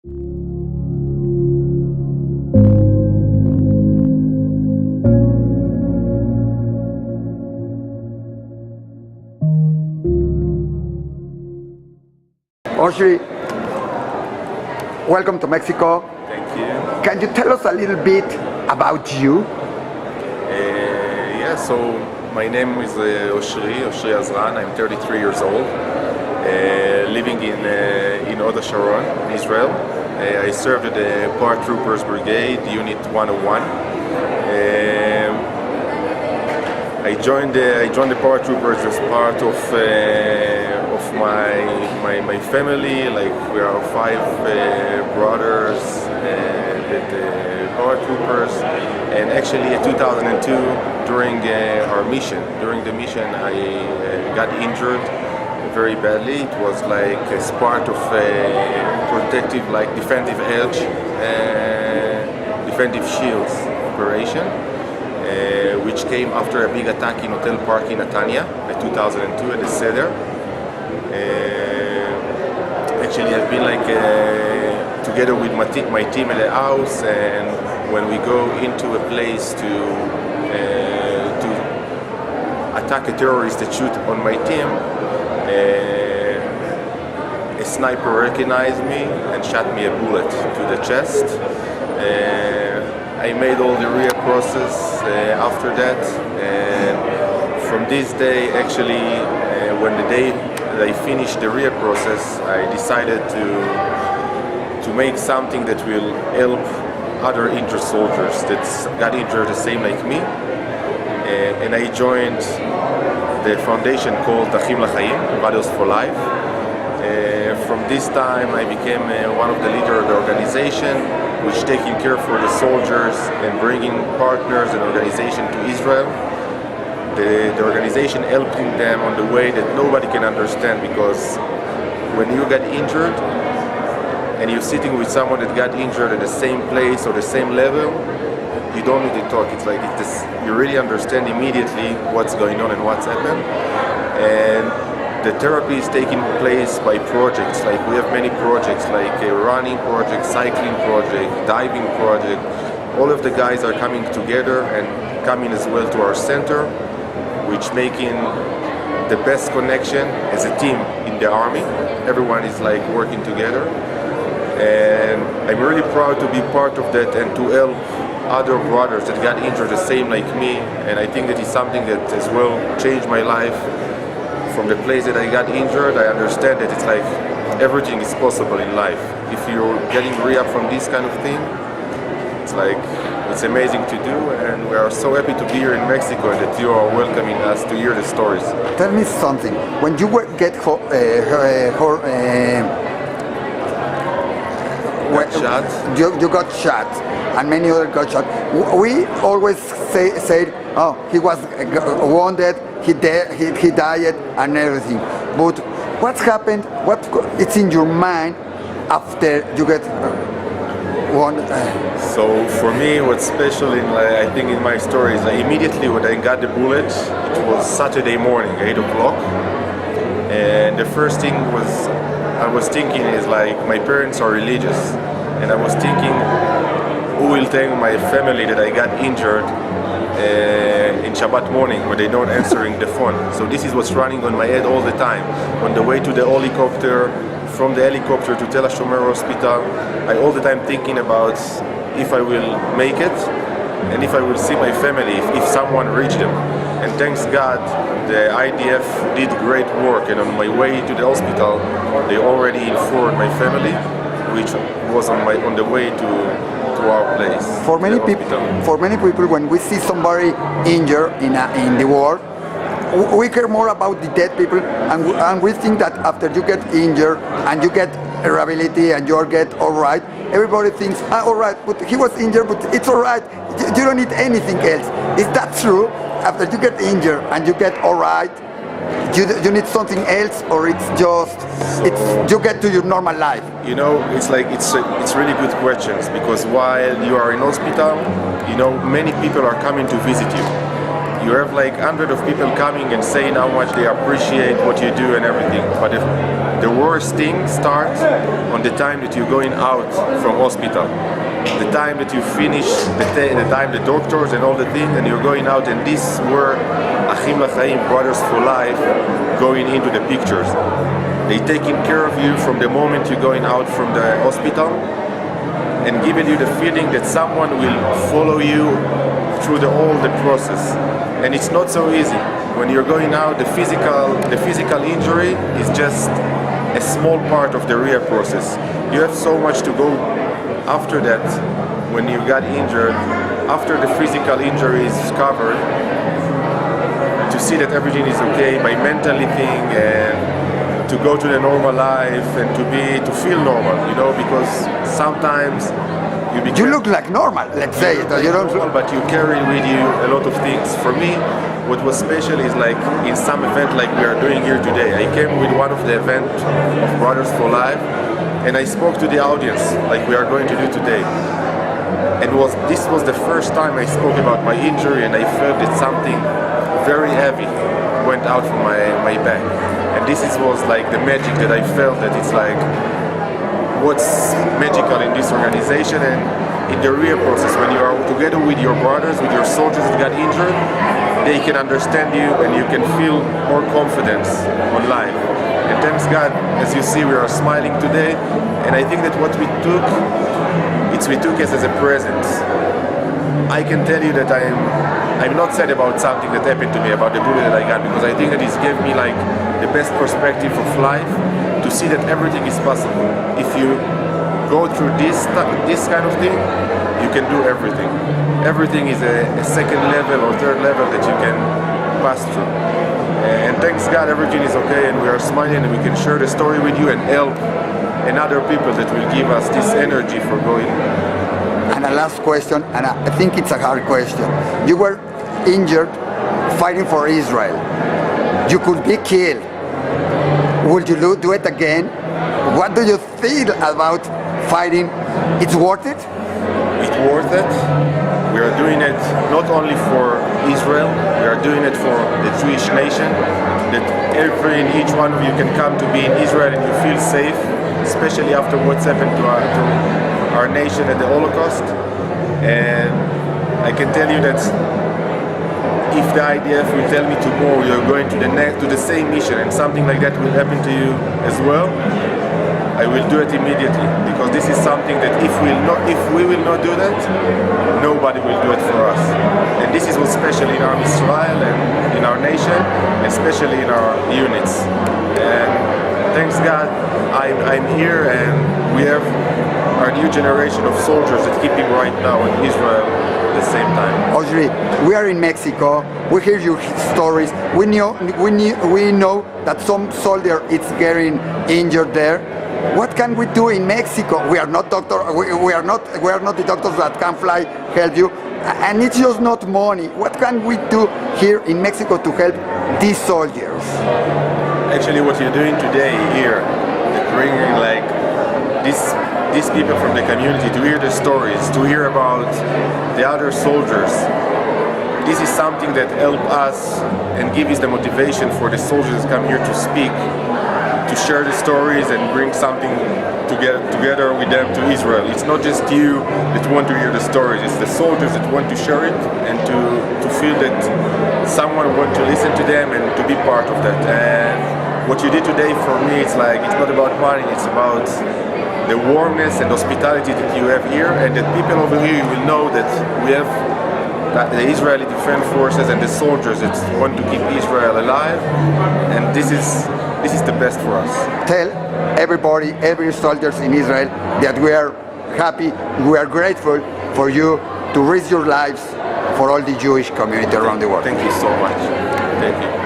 Oshri, welcome to Mexico. Thank you. Can you tell us a little bit about you? Yeah, so my name is Oshri Azran. I'm 33 years old, living in Hod Sharon, Israel. I served at the Paratroopers Brigade, Unit 101. I joined the paratroopers as part of my family. Like, we are 5 brothers at the paratroopers, and actually in 2002 during the mission I got injured very badly. It was like as part of a protective, like defensive edge, defensive shields operation, which came after a big attack in hotel park in Netanya in 2002 at the Seder. Actually, I've been like together with my team at the house, and when we go into a place to attack a terrorist that shoot on my team, a sniper recognized me and shot me a bullet to the chest. I made all the RIA process after that, and from this day, actually, when the day that I finished the RIA process, I decided to make something that will help other injured soldiers that got injured the same like me, and I joined the foundation called Ajim le Jaim, Vidas for life. From this time, I became one of the leaders of the organization, which taking care for the soldiers and bringing partners and organization to Israel. The organization helping them on the way that nobody can understand, because when you get injured and you're sitting with someone that got injured at the same place or the same level, you don't need to talk. It's like you really understand immediately what's going on and what's happened. And the therapy is taking place by projects. Like, we have many projects, like a running project, cycling project, diving project. All of the guys are coming together and coming as well to our center, which making the best connection as a team in the army. Everyone is like working together, and I'm really proud to be part of that and to help other brothers that got injured the same like me. And I think that is something that as well changed my life. From the place that I got injured, I understand that it's like everything is possible in life. If you're getting rehab from this kind of thing, it's like, it's amazing to do, and we are so happy to be here in Mexico and that you are welcoming us to hear the stories. Tell me something. When you Shot. You got shot, and many others got shot. We always say, oh, he was wounded, he died, and everything. But what's happened? It's in your mind after you get wounded? So for me, what's special I think in my story is immediately when I got the bullet, it was Saturday morning, 8 o'clock, and the first thing I was thinking is like, my parents are religious, and I was thinking, who will tell my family that I got injured in Shabbat morning when they're not answering the phone? So this is what's running on my head all the time. On the way to the helicopter, from the helicopter to Tel Ashomer Hospital, I all the time thinking about if I will make it and if I will see my family, if someone reached them. And thanks God, the IDF did great work, and on my way to the hospital, they already informed my family, which was on the way to our place. For many people, when we see somebody injured in the war, we care more about the dead people, and we think that after you get injured and you get rehabilitation and you get all right, everybody thinks, all right, but he was injured, but it's all right. You don't need anything else. Is that true? After you get injured and you get all right, you need something else, or it's you get to your normal life? You know, it's really good questions, because while you are in hospital, you know, many people are coming to visit you. you have like hundreds of people coming and saying how much they appreciate what you do and everything. But if the worst thing starts on the time that you're going out from hospital, the time that you finish, the time the doctors and all the things, and you're going out, and this were Ajim le Jaim, brothers for life, going into the pictures. They taking care of you from the moment you're going out from the hospital, and giving you the feeling that someone will follow you through all the process. And it's not so easy. When you're going out, the physical injury is just a small part of the real process. You have so much to go after that. When you got injured, after the physical injury is covered, to see that everything is okay by mentally think and to go to the normal life and to feel normal, you know, because sometimes you look like normal, let's say. You don't normal, but you carry with you a lot of things. For me, what was special is like in some event like we are doing here today. I came with one of the event of Brothers for Life, and I spoke to the audience like we are going to do today. And this was the first time I spoke about my injury, and I felt that something very heavy went out from my back. And this was like the magic that I felt, that it's like what's magical in this organization and in the real process. When you are together with your brothers, with your soldiers that got injured, they can understand you and you can feel more confidence on life. And thanks God, as you see, we are smiling today, and I think that what we took as a present. I can tell you that I'm not sad about something that happened to me, about the bullet that I got, because I think that it gave me like the best perspective of life, to see that everything is possible. If you go through this kind of thing, you can do everything. Everything is a second level or third level that you can pass through. And thanks God, everything is okay, and we are smiling, and we can share the story with you and help another people that will give us this energy for going. And a last question, and I think it's a hard question. You were injured fighting for Israel. You could be killed. Would you do it again? What do you feel about fighting? It's worth it? It's worth it. We are doing it not only for Israel, we are doing it for the Jewish nation, that every and each one of you can come to be in Israel and you feel safe, especially after what's happened to our nation at the Holocaust. And I can tell you that if the IDF will tell me tomorrow you're going to the same mission and something like that will happen to you as well, I will do it immediately, because this is something that if we will not do that, nobody will do it for us. And this is what's special in our Israel and in our nation, especially in our units. And thanks God, I'm here, and we have our new generation of soldiers that keeping right now in Israel at the same time. Oshri, we are in Mexico. We hear your stories. We know that some soldier is getting injured there. What can we do in Mexico? We are not doctors. We are not the doctors that can fly help you, and it's just not money. What can we do here in Mexico to help these soldiers? Actually, what you're doing today here, bringing like these people from the community to hear the stories, to hear about the other soldiers. This is something that helps us and gives us the motivation for the soldiers to come here to speak, to share the stories and bring something together with them to Israel. It's not just you that want to hear the stories, it's the soldiers that want to share it and to feel that someone wants to listen to them and to be part of that. And what you did today for me, it's like, it's not about money, it's about the warmness and hospitality that you have here, and that people over here will know that we have the Israeli Defense Forces and the soldiers that want to keep Israel alive, and this is the best for us. Tell everybody, every soldiers in Israel, that we are happy, we are grateful for you to risk your lives for all the Jewish community around the world. Thank you so much. Thank you.